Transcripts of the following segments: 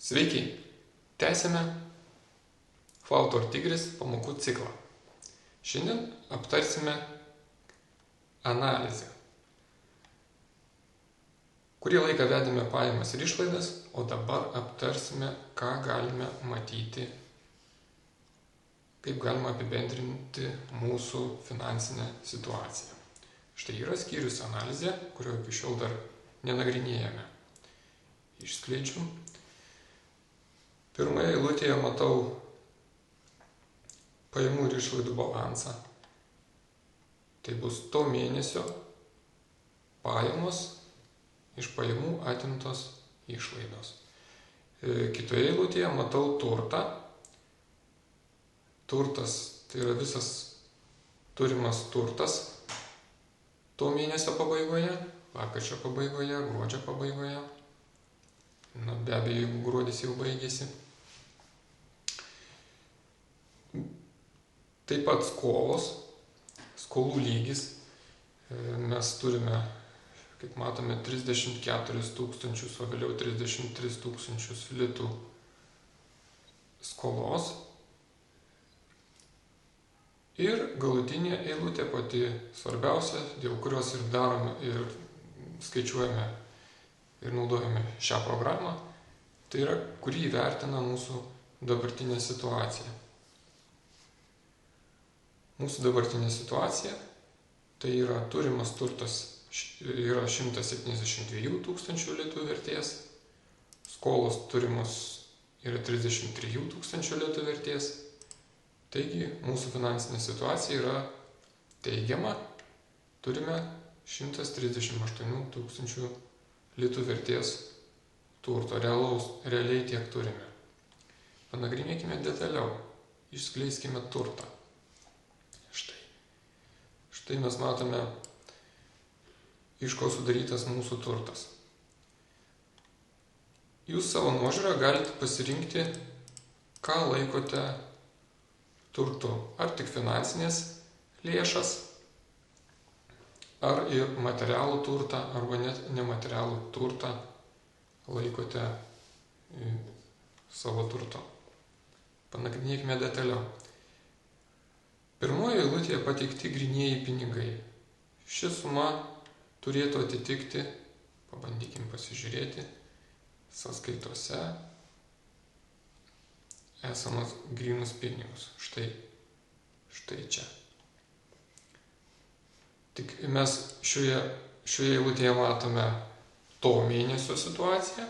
Sveiki! Tęsime Flautų ir Tigris pamokų ciklą. Šiandien aptarsime analizę. Kurį laiką vedėme pajamas ir išlaidas, o dabar aptarsime, ką galime matyti, kaip galima apibendrinti mūsų finansinę situaciją. Štai yra skyrius analizė, kurio iki šiol dar nenagrinėjame. Išskleidžiu. Pirmoje eilutėje matau pajamų ir išlaidų balansą. Tai bus to mėnesio pajamos iš pajamų atimtos išlaidos. Kitoje eilutėje matau turtą. Turtas tai yra visas turimas turtas to mėnesio pabaigoje, lapkričio pabaigoje, gruodžio pabaigoje. Be abejo, jeigu gruodis jau baigėsi. Taip pat skolos, skolų lygis. Mes turime, kaip matome, 34 tūkstančius, o vėliau 33 tūkstančius litų skolos. Ir galutinė eilutė pati svarbiausia, dėl kurios ir darome, ir skaičiuojame ir naudojame šią programą, tai yra, kurį įvertina mūsų dabartinė situacija. Mūsų dabartinė situacija, tai yra turimas turtas yra 172 tūkstančių litų vertės, skolos turimos yra 33 tūkstančių litų vertės, taigi mūsų finansinė situacija yra teigiama, turime 138 tūkstančių litų vertės turto, realiai tiek turime. Panagrinėkime detaliau, išskleiskime turtą. Štai mes matome, iš ko sudarytas mūsų turtas. Jūs savo nuožiūrą galite pasirinkti, ką laikote turtu, ar tik finansinės lėšas, ar ir materialų turtą, arba net nematerialų turtą laikote savo turto. Panagrinėkime detaliau. Pirmoje eilutėje pateikti grynieji pinigai. Ši suma turėtų atitikti, pabandykim pasižiūrėti, sąskaitose esamas grynus pinigus. Štai čia. Tik mes šioje eilutėje matome to mėnesio situaciją.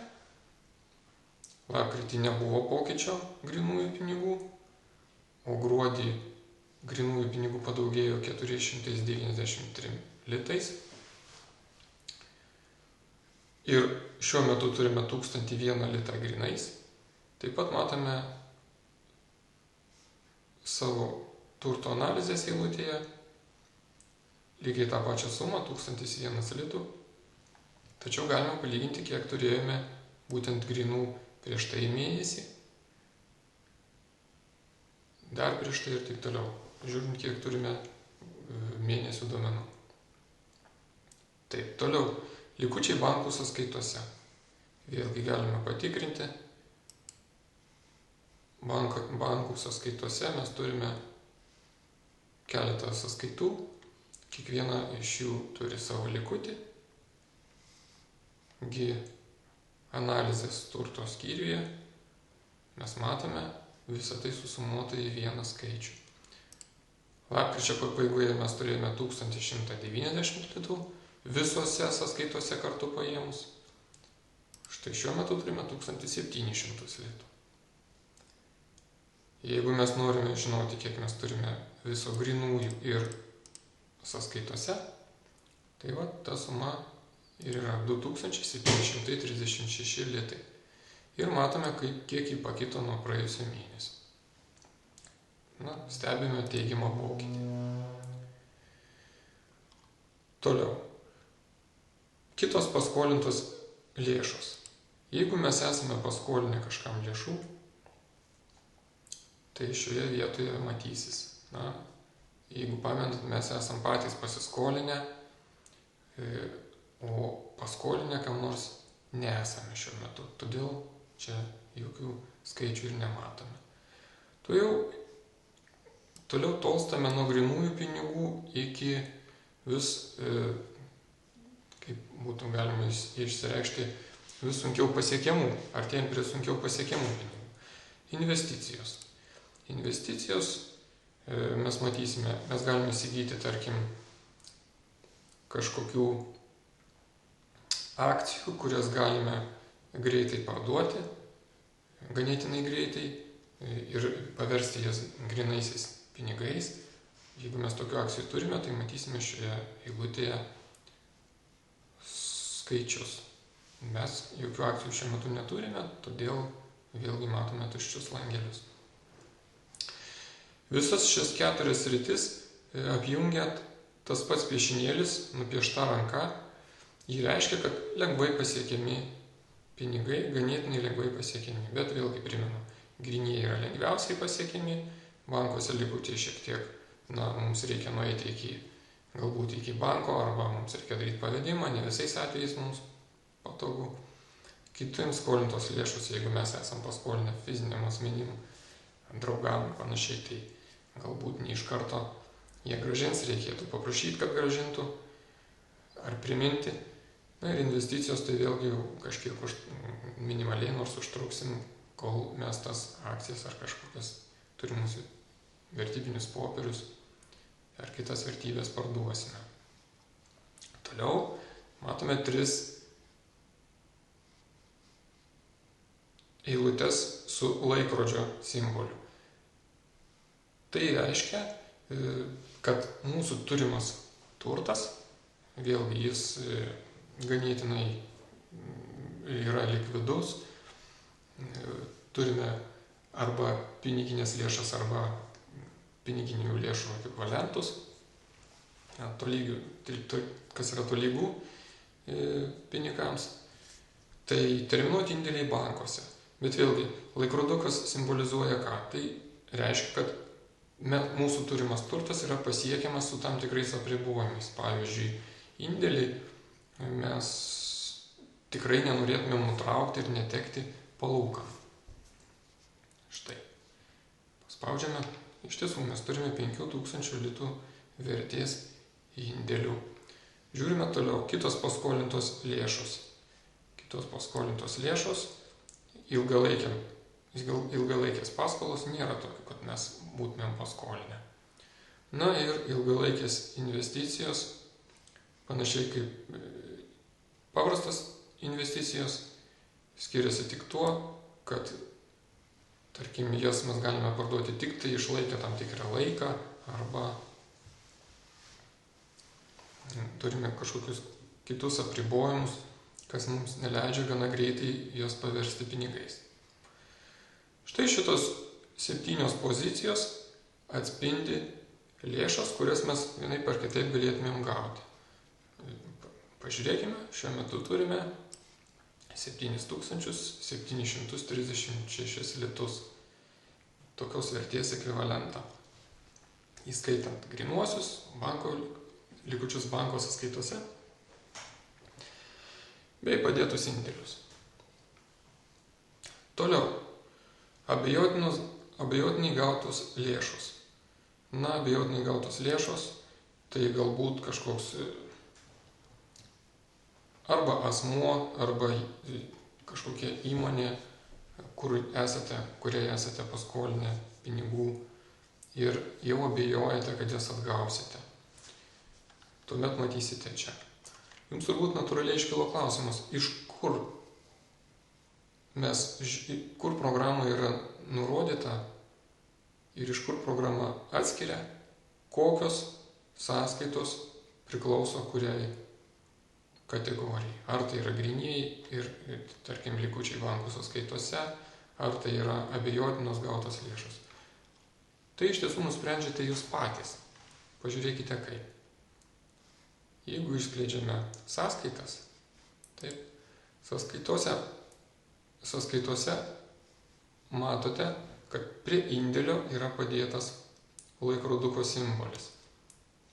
Lapkritį nebuvo pokyčio grynųjų pinigų, o gruodį grynųjų pinigų padaugėjo 493 litais. Ir šiuo metu turime 1001 litą grynais. Taip pat matome savo turto analizės eilutėje lygiai tą pačią sumą, 1001 litų. Tačiau galime palyginti, kiek turėjome būtent grynų prieš tai mėnesį, dar prieš tai ir taip toliau. Žiūrint, kiek turime mėnesių duomenų. Taip, toliau. Likučiai bankų sąskaitose. Vėlgi galime patikrinti. Bankų sąskaitose mes turime keletą sąskaitų. Kiekviena iš jų turi savo likutį. Analizės turto skyriuje mes matome visą tai susumuota į vieną skaičių. Lapkričio pabaigoje mes turėjome 1190 litų visose sąskaitose kartu paėmus. Štai šiuo metu turime 1700 litų. Jeigu mes norime žinoti, kiek mes turime viso grynųjų ir sąskaitose, tai ta suma ir yra 2736 litai. Ir matome, kiek jį pakito nuo praėjusio mėnesio. Stebime teigiamą pokytį. Toliau. Kitos paskolintos lėšos. Jeigu mes esame paskolinę kažkam lėšų, tai šioje vietoje matysis. Jeigu pamenat, mes esam patys pasiskolinę, o paskolinę kam nors nesame šiuo metu. Todėl čia jokių skaičių ir nematome. Toliau tolstame nuo grynųjų pinigų iki vis, kaip būtų galima išsireikšti, vis sunkiau pasiekiamų, artėjant prie sunkiau pasiekiamų pinigų. Investicijos. Investicijos mes matysime, mes galime įsigyti, tarkim, kažkokių akcijų, kurias galime greitai parduoti, ganėtinai greitai ir paversti jas grynaisiais pinigais. Jeigu mes tokių akcijų turime, tai matysime šioje eilutėje skaičius. Mes jokių akcijų šiuo metu neturime, todėl vėlgi matome tuščius langelius. Visas šias 4 sritis apjungia tas pats piešinėlis, nupiešta ranka. Jį reiškia, kad lengvai pasiekiami pinigai, ganėtinai lengvai pasiekiami. Bet vėlgi primenu, grynieji yra lengviausiai pasiekiami, bankuose likučiai šiek tiek, mums reikia nueiti galbūt iki banko, arba mums reikia daryti pavedimą, ne visais atvejais mums patogu. Kitiems skolintos lėšos, jeigu mes esam paskolinę fiziniam asmenim, draugam ir panašiai, tai galbūt ne iš karto jie grąžins, reikėtų paprašyti, kad grąžintų ar priminti. Ir investicijos tai vėlgi kažkiek minimaliai nors užtruksim, kol mes tas akcijas ar kažkokias turimus vertybinius popierius ar kitas vertybės parduosime. Toliau matome 3 eilutes su laikrodžio simboliu. Tai reiškia, kad mūsų turimas turtas, vėlgi jis ganėtinai yra likvidus, turime arba piniginės lėšas, arba piniginių lėšų ekvivalentus, kas yra tolygų pinigams, tai terminuoti indėliai bankuose. Bet vėlgi, laikrodukas simbolizuoja ką? Tai reiškia, kad mūsų turimas turtas yra pasiekiamas su tam tikrais apribojimais. Pavyzdžiui, indėlį mes tikrai nenorėtumėm nutraukti ir netekti palūkanų. Štai. Paspaudžiame. Iš tiesų, mes turime 5000 litų vertės indėlių. Žiūrime toliau. Kitos paskolintos lėšos. Kitos paskolintos lėšos ilgalaikės paskolos nėra tokių, kad mes būtumėm paskolinę. Na ir ilgalaikės investicijos, panašiai kaip paprastas investicijos, skiriasi tik tuo, kad, tarkim, jas mes galime parduoti tik tai išlaikę tam tikrą laiką, arba turime kažkokius kitus apribojimus, kas mums neleidžia gana greitai jas paversti pinigais. Štai šitos 7 pozicijos atspindi lėšas, kurias mes vienaip ar kitaip galėtumėm gauti. Pažiūrėkime, šiuo metu turime 7736 litus tokios vertės ekvivalentą, įskaitant grynuosius likučius banko sąskaitose bei padėtus indėlius. Toliau, abejotinai gautos lėšos. Abejotinai gautos lėšos, tai galbūt kažkoks arba asmuo, arba kažkokia įmonė, kuriai esate paskolinę pinigų ir jau abejojate, kad jas atgausite. Tuomet matysite čia. Jums turbūt natūraliai iškilo klausimas, iš kur programa yra nurodyta ir iš kur programa atskiria, kokios sąskaitos priklauso kuriai kategorijai. Ar tai yra grynieji ir, tarkim, likučiai bankų sąskaitose, ar tai yra abejotinos gautos lėšos. Tai iš tiesų nusprendžiate jūs patys. Pažiūrėkite kaip. Jeigu išskleidžiame sąskaitas, taip, sąskaitose matote, kad prie indėlio yra padėtas laikroduko simbolis.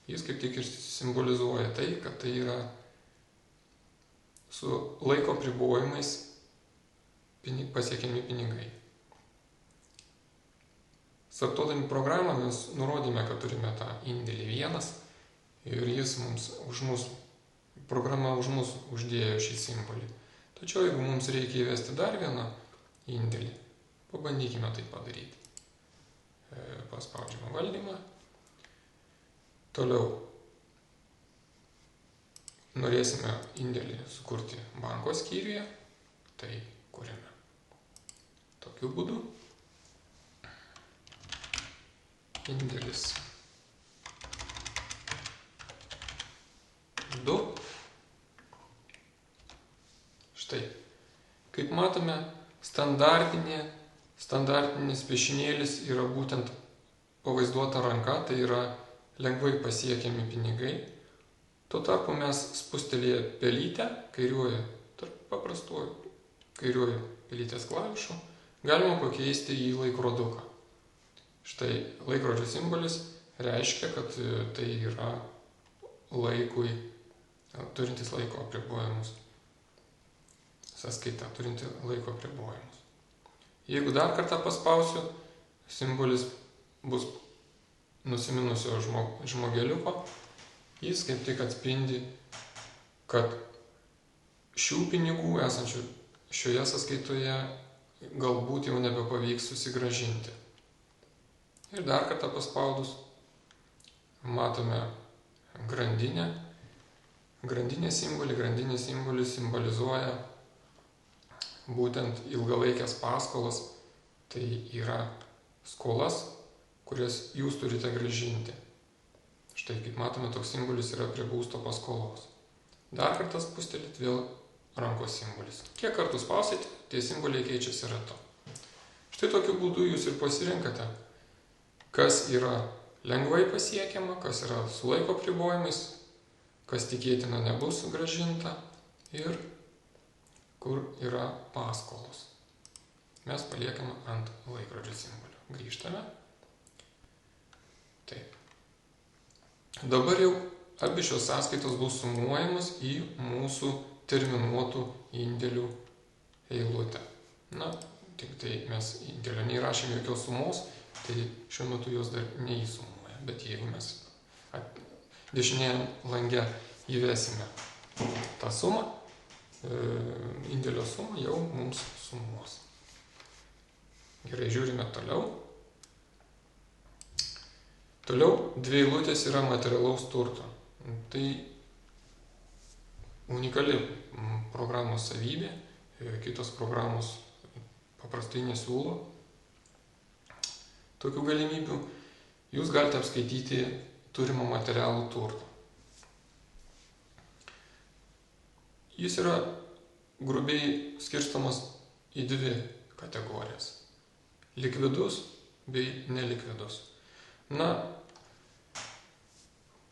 Jis kaip tik ir simbolizuoja tai, kad tai yra su laiko apribojimais pasiekiami pinigai. Startuodami programą mes nurodėme, kad turime tą indėlį 1 ir jis programa už mus uždėjo šį simbolį. Tačiau jeigu mums reikia įvesti dar vieną indėlį, pabandykime tai padaryti. Paspaudžiame valdymą. Toliau norėsime indėlį sukurti banko skyriuje, tai kuriame tokiu būdu. Indėlis 2. Štai, kaip matome, standartinis piešinėlis yra būtent pavaizduota ranka, tai yra lengvai pasiekiami pinigai. Tuo tarpu mes spustelėję pelytę, paprastuoju kairiuoju pelytės klavišu, galima pakeisti į laikroduką. Štai laikrodžio simbolis reiškia, kad tai yra turintis laiko apribojimus. Sąskaita turinti laiko apribojimus. Jeigu dar kartą paspausiu, simbolis bus nusiminusio žmogeliuko. Jis kaip tik atspindi, kad šių pinigų esančių šioje sąskaitoje galbūt jau nebepavyks susigrąžinti. Ir dar kartą paspaudus matome grandinės simbolį. Grandinės simbolis simbolizuoja būtent ilgalaikės paskolas. Tai yra skolas, kurias jūs turite grąžinti. Štai kaip matome, toks simbolis yra prie būsto paskolos. Dar kartą spustelėt, vėl rankos simbolis. Kiek kartų spausite, tie simboliai keičiasi ratu. Štai tokiu būdu jūs ir pasirenkate, kas yra lengvai pasiekiama, kas yra su laiko apribojimais, kas tikėtina nebus sugrąžinta ir kur yra paskolos. Mes paliekame ant laikrodžio simbolio. Grįžtame. Taip. Dabar jau abi šios sąskaitos bus sumuojamos į mūsų terminuotų indėlių eilutę. Na, tik tai mes indėlio neįrašėme jokios sumos, tai šiuo metu jos dar neįsumuoja. Bet jeigu mes dešinėje lange įvesime tą sumą, indėlio sumą jau mums sumuos. Gerai, žiūrime toliau. Toliau dvi eilutės yra materialaus turto. Tai unikali programos savybė, kitos programos paprastai nesiūlo tokių galimybių. Jūs galite apskaityti turimą materialų turtą. Jis yra grubiai skirstomas į dvi kategorijas. Likvidus bei nelikvidus. Na,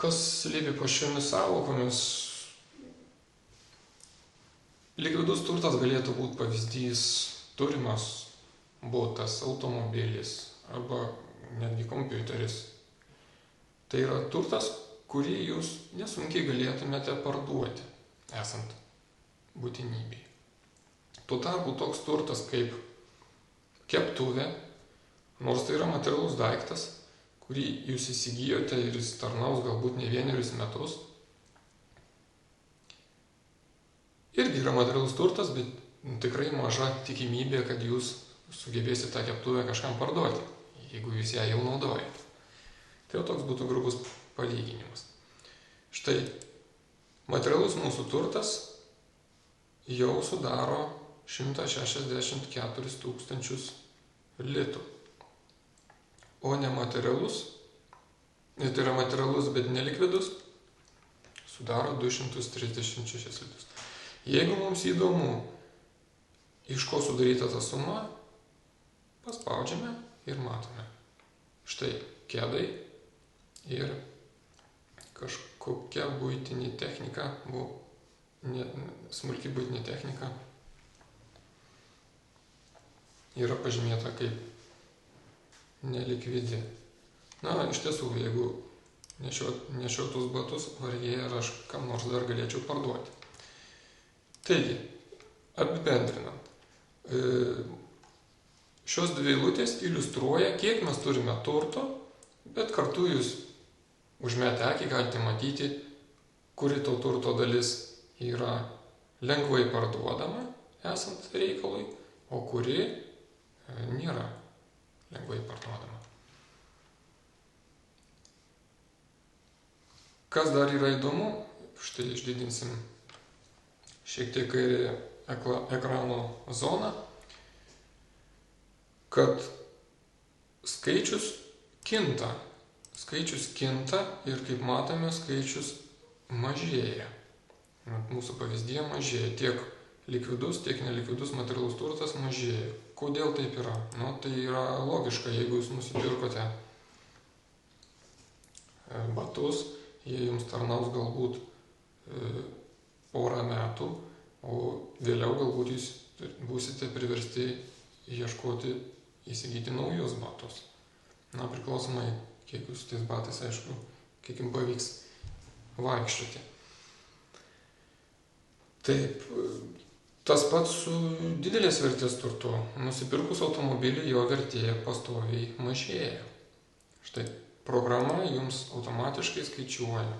kas slypi po šiomis sąvokomis? Likvidus turtas galėtų būti pavyzdys turimas butas, automobilis arba netgi kompiuteris. Tai yra turtas, kurį jūs nesunkiai galėtumėte parduoti, esant būtinybei. Tuo tarpu toks turtas kaip keptuvė, nors tai yra materialus daiktas, kurį jūs įsigijote ir jis tarnaus galbūt ne 1 metus. Irgi yra materialus turtas, bet tikrai maža tikimybė, kad jūs sugebėsite tą keptuvę kažkam parduoti, jeigu jūs ją jau naudojate. Tai jau toks būtų grubus palyginimas. Štai, materialus mūsų turtas jau sudaro 164 tūkstančius litų. O nematerialus, tai yra materialus, bet nelikvidus, sudaro 236 litus. Jeigu mums įdomu, iš ko sudaryta ta suma, paspaudžiame ir matome. Štai kėdai ir kažkokia buitinė technika, smulki buitinė technika yra pažymėta kaip nelikvidi. Na, iš tiesų, jeigu nešiotus batus, vargiai ar aš kam nors dar galėčiau parduoti. Taigi, apibendrinant, Šios dvi eilutės iliustruoja, kiek mes turime turto, bet kartu jūs užmetę akį galite matyti, kuri to turto dalis yra lengvai parduodama esant reikalui, o kuri nėra lengvai parduodama. Kas dar yra įdomu, štai išdidinsim šiek tiek kairę ekrano zoną, kad skaičius kinta. Skaičius kinta ir kaip matome, skaičius mažėja. Mūsų pavyzdyje mažėja. Tiek likvidus, tiek nelikvidus materialus turtas mažėja. Kodėl taip yra? Tai yra logiška, jeigu jūs nusipirkote batus, jie jums tarnaus galbūt porą metų, o vėliau galbūt jūs būsite priversti ieškoti, įsigyti naujus batus. Priklausomai, kiek jūs tais batais, aišku, kiek jums pavyks vaikščioti. Taip, tas pats su didelės vertės turtu. Nusipirkus automobilį, jo vertė pastoviai mažėja. Štai, programa jums automatiškai skaičiuoja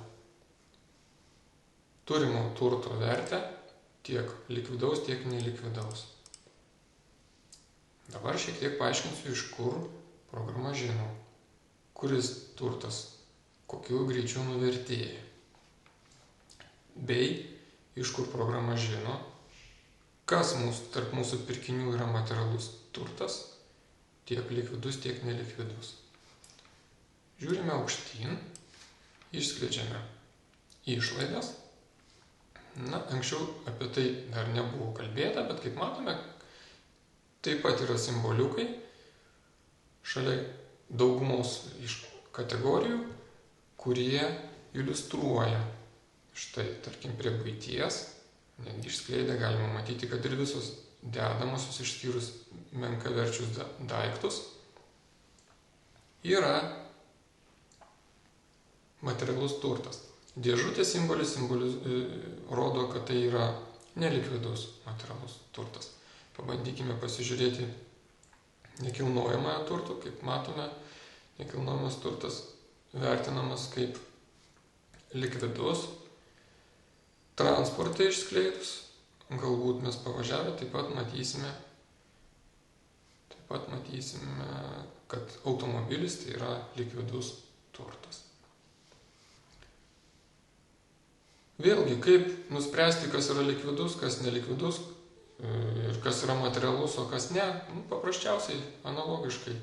turimo turto vertę, tiek likvidaus, tiek nelikvidaus. Dabar šiek tiek paaiškinsiu, iš kur programa žino, kuris turtas kokiu greičiu nuvertėja. Bei iš kur programa žino, kas tarp mūsų pirkinių yra materialus turtas, tiek likvidus, tiek nelikvidus. Žiūrime aukštyn, išskleidžiame išlaidas. Anksčiau apie tai dar nebuvo kalbėta, bet kaip matome, taip pat yra simboliukai šalia daugumos iš kategorijų, kurie iliustruoja. Štai, tarkim, prie buities, netgi išskleidę galima matyti, kad ir visos dedamosios išskyrus menkaverčius daiktus yra materialus turtas. Dėžutės simbolis rodo, kad tai yra nelikvidus materialus turtas. Pabandykime pasižiūrėti nekilnojamąją turtą. Kaip matome, nekilnojamas turtas vertinamas kaip likvidus. Transportą išskleidus, galbūt mes pavažiavę taip pat matysime, kad automobilis tai yra likvidus turtas. Vėlgi, kaip nuspręsti, kas yra likvidus, kas nelikvidus ir kas yra materialus, o kas ne, paprasčiausiai, analogiškai.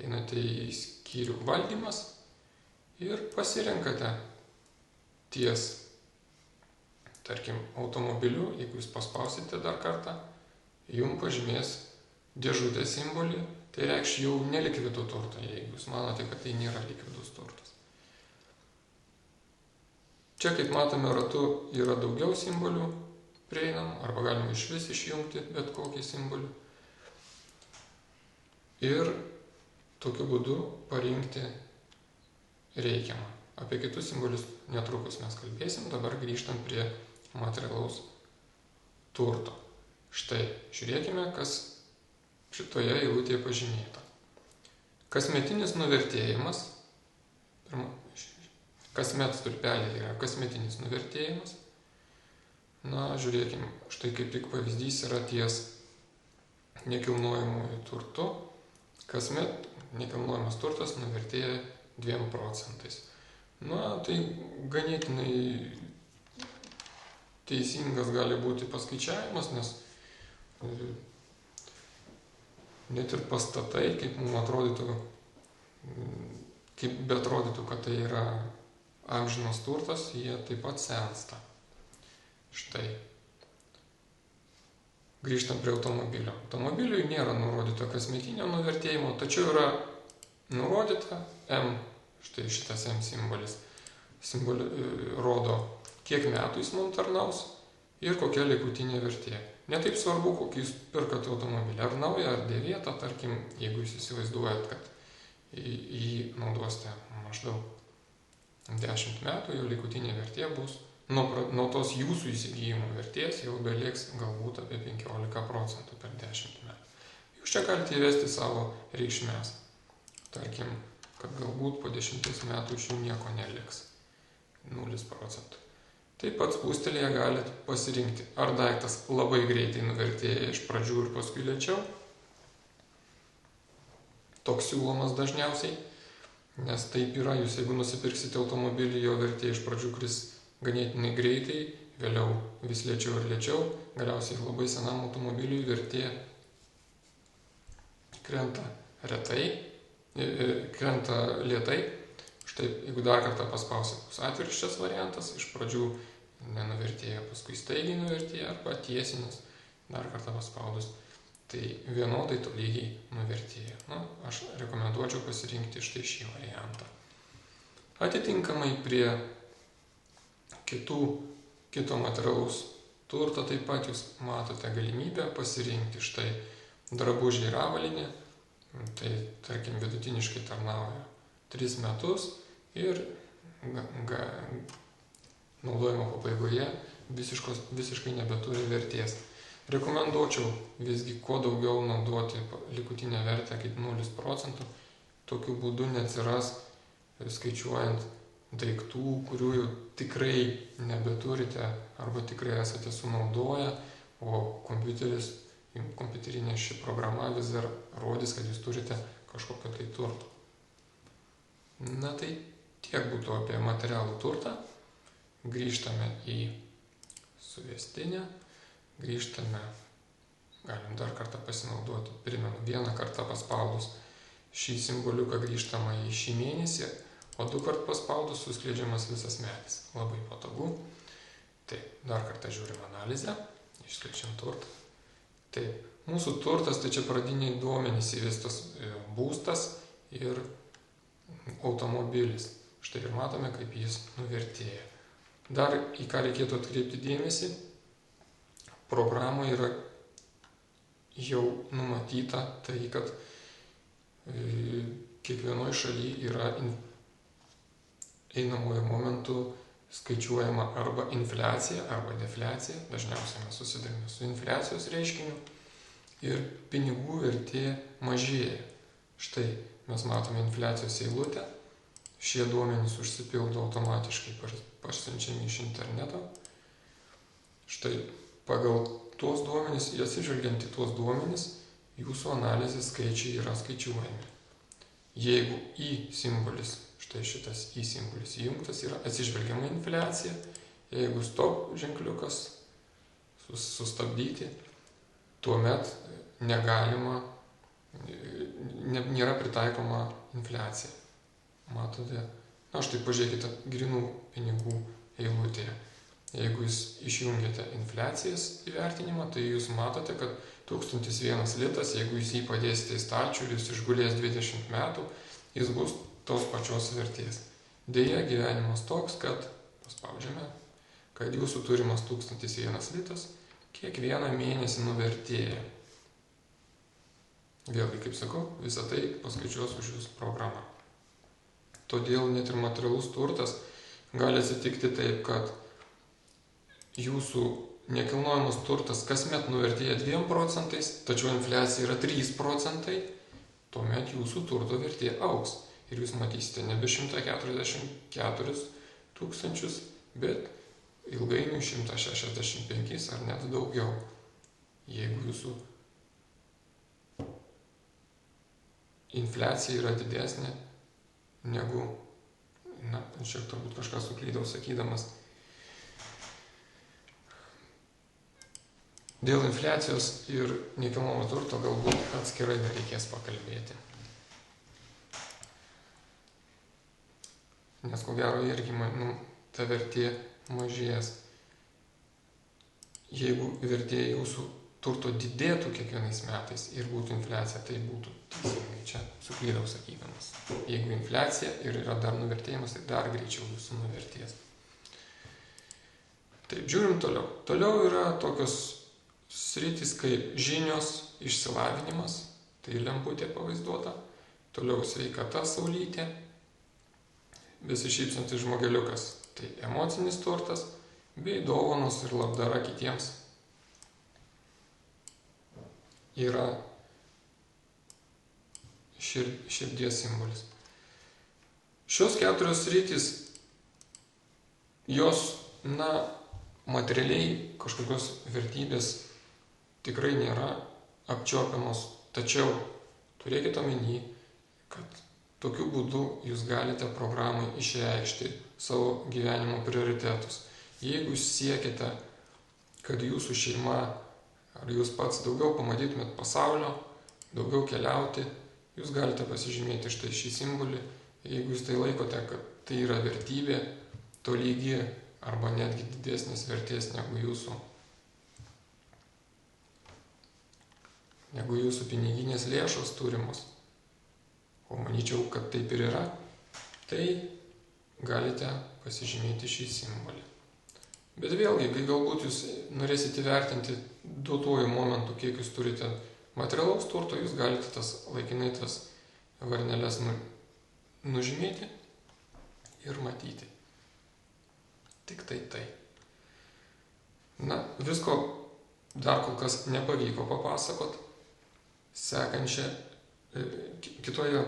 Einate į skyrių valdymas ir pasirenkate ties, tarkim, automobiliu, jeigu jūs paspausite dar kartą, jums pažymės dėžutės simbolį, tai reikš jau nelikvidų turtą, jeigu jūs manote, kad tai nėra likvidus turtas. Čia, kaip matome, ratu yra daugiau simbolių prieinamų, arba galima išvis išjungti bet kokį simbolį. Ir tokiu būdu parinkti reikiamą. Apie kitus simbolius netrukus mes kalbėsim, dabar grįžtam prie materialaus turto. Štai, žiūrėkime, kas šitoje eilutėje pažymėta. Kasmetinis nuvertėjimas, kasmet stulpeliai yra kasmetinis nuvertėjimas. Žiūrėkime, štai kaip tik pavyzdys yra ties nekilnojamuoju turtu. Kasmet nekilnojamas turtas nuvertėja 2%. Tai ganėtinai teisingas gali būti paskaičiavimas, nes net ir pastatai, kaip mums atrodytų, kaip beatrodytų, kad tai yra amžinas turtas, jie taip pat sensta. Štai. Grįžtam prie automobilio. Automobiliui nėra nurodyta kasmetinio nuvertėjimo, tačiau yra nurodyta M, štai šitas M simbolis. Rodo, kiek metų jis mums tarnaus ir kokia likutinė vertė. Netaip svarbu, kokį jūs perkate automobilį, ar naują, ar dėvėtą, tarkim, jeigu jūs įsivaizduojat, kad jį naudosite maždaug 10 metų, jo likutinė vertė bus nuo tos jūsų įsigijimo vertės jau beliks galbūt apie 15% per 10 metų. Jūs čia galite įvesti savo reikšmes. Tarkim, kad galbūt po 10 metų iš jų nieko neliks. 0%. Taip pat spūstelėje galite pasirinkti, ar daiktas labai greitai nuvertėja iš pradžių ir paskui lėčiau. Toks siūlomas dažniausiai, nes taip yra, jūs jeigu nusipirksite automobilį, jo vertė iš pradžių kris ganėtinai greitai, vėliau vis lėčiau ir lėčiau, galiausiai labai senam automobiliui vertė krenta lėtai. Štai, jeigu dar kartą paspausit, bus atvirkščias variantas, iš pradžių nenuvertėja, paskui staigiai nuvertėja, arba tiesinis, dar kartą paspaudus, tai vienodai tolygiai nuvertėja. Aš rekomenduočiau pasirinkti štai šį variantą. Atitinkamai prie kito materialaus turto taip pat jūs matote galimybę pasirinkti štai drabužiai ir avalynė, tai tarkim vidutiniškai tarnauja 3 metus ir naudojimo pabaigoje visiškai nebeturi vertės. Rekomenduočiau visgi kuo daugiau naudoti likutinę vertę kaip 0%, tokiu būdu neatsiras skaičiuojant daiktų, kurių jau tikrai nebeturite arba tikrai esate sunaudoję, o kompiuterinė ši programa vis dar rodys, kad jūs turite kažkokio tai turto. Tai tiek būtų apie materialų turtą. Grįžtame į suvestinę. Galim dar kartą pasinaudoti. Primenu, vieną kartą paspaudus šį simboliuką grįžtama į šį mėnesį, o 2 kart paspaudus suskleidžiamas visas medis. Labai patogu. Dar kartą žiūrim analizę. Išskleidžiam turtą. Mūsų turtas, tai čia pradiniai duomenys įvestas būstas ir automobilis. Štai ir matome, kaip jis nuvertėja. Dar į ką reikėtų atkreipti dėmesį, programoje yra jau numatyta tai, kad kiekvienoje šalyje yra einamojo momentu skaičiuojama arba infliacija, arba defliacija. Dažniausiai mes susidurime su infliacijos reiškiniu ir pinigų vertė mažėja. Štai mes matome infliacijos eilutę. Šie duomenys užsipildo automatiškai pasiunčiami iš interneto. Štai pagal tuos duomenys, atsižvelgiant į tuos duomenys, jūsų analizės skaičiai yra skaičiuojami. Jeigu į simbolis, štai šitas į simbolis įjungtas, yra atsižvelgiama infliacija. Jeigu stop ženkliukas sustabdyti, tuomet nėra pritaikoma infliacija. Matote? Štai pažiūrėkite grynų pinigų eilutėje. Jeigu jūs išjungiate infliacijas įvertinimą, tai jūs matote, kad 1001 litas, jeigu jūs jį padėsite į stalčių ir jūs išgulės 20 metų, jis bus tos pačios vertės. Deja, gyvenimas toks, kad paspaudžiame, kad jūsų turimas 1001 litas kiekvieną mėnesį nuvertėja. Vėlgi, kaip sakau, visą tai paskaičiuos už jūsų programą. Todėl net ir materialus turtas gali atsitikti taip, kad jūsų nekilnojamas turtas kasmet nuvertėja 2%, tačiau infliacija yra 3%, tuomet jūsų turto vertė augs. Ir jūs matysite nebe 144 tūkstančius, bet ilgainiui 165 ar net daugiau. Jeigu jūsų infliacija yra didesnė negu, čia turbūt kažką suklydau sakydamas, dėl infliacijos ir nekilnojamo turto galbūt atskirai dar reikės pakalbėti. Nes ko gero irgi ta vertė mažės. Jeigu vertė jūsų turto didėtų kiekvienais metais ir būtų infliacija, tai būtų teisingai, čia suklydau sakydamas. Jeigu infliacija ir yra dar nuvertėjimas, tai dar greičiau jūsų nuvertės. Taip, žiūrim toliau. Toliau yra tokios sritys kaip žinios, išsilavinimas, tai lemputė pavaizduota. Toliau sveikata, saulytė, besišypsantis žmogeliukas, tai emocinis turtas bei dovanos ir labdara kitiems yra širdies simbolis. Šios 4 sritys, jos, materialiai kažkokios vertybės tikrai nėra apčiuopiamos, tačiau turėkite omeny, kad tokiu būdu jūs galite programai išreikšti savo gyvenimo prioritetus. Jeigu jūs siekite, kad jūsų šeima ar jūs pats daugiau pamatytumėt pasaulio, daugiau keliauti, jūs galite pasižymėti štai šį simbolį. Jeigu jūs tai laikote, kad tai yra vertybė, tolygi arba netgi didesnės vertės negu jūsų piniginės lėšos turimos, o manyčiau, kad taip ir yra, tai galite pasižymėti šį simbolį. Bet vėlgi, kai galbūt jūs norėsite įvertinti duotuoju momentu, kiek jūs turite materialaus turto, jūs galite laikinai tas varneles nužymėti ir matyti. Tik tai. Visko dar kol kas nepavyko papasakot. Kitoje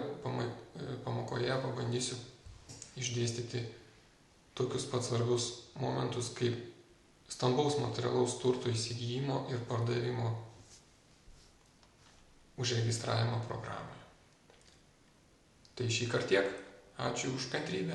pamokoje pabandysiu išdėstyti tokius pat svarbius momentus, kaip stambaus materialaus turto įsigijimo ir pardavimo užregistravimo programoje. Tai šįkart tiek. Ačiū už kantrybę.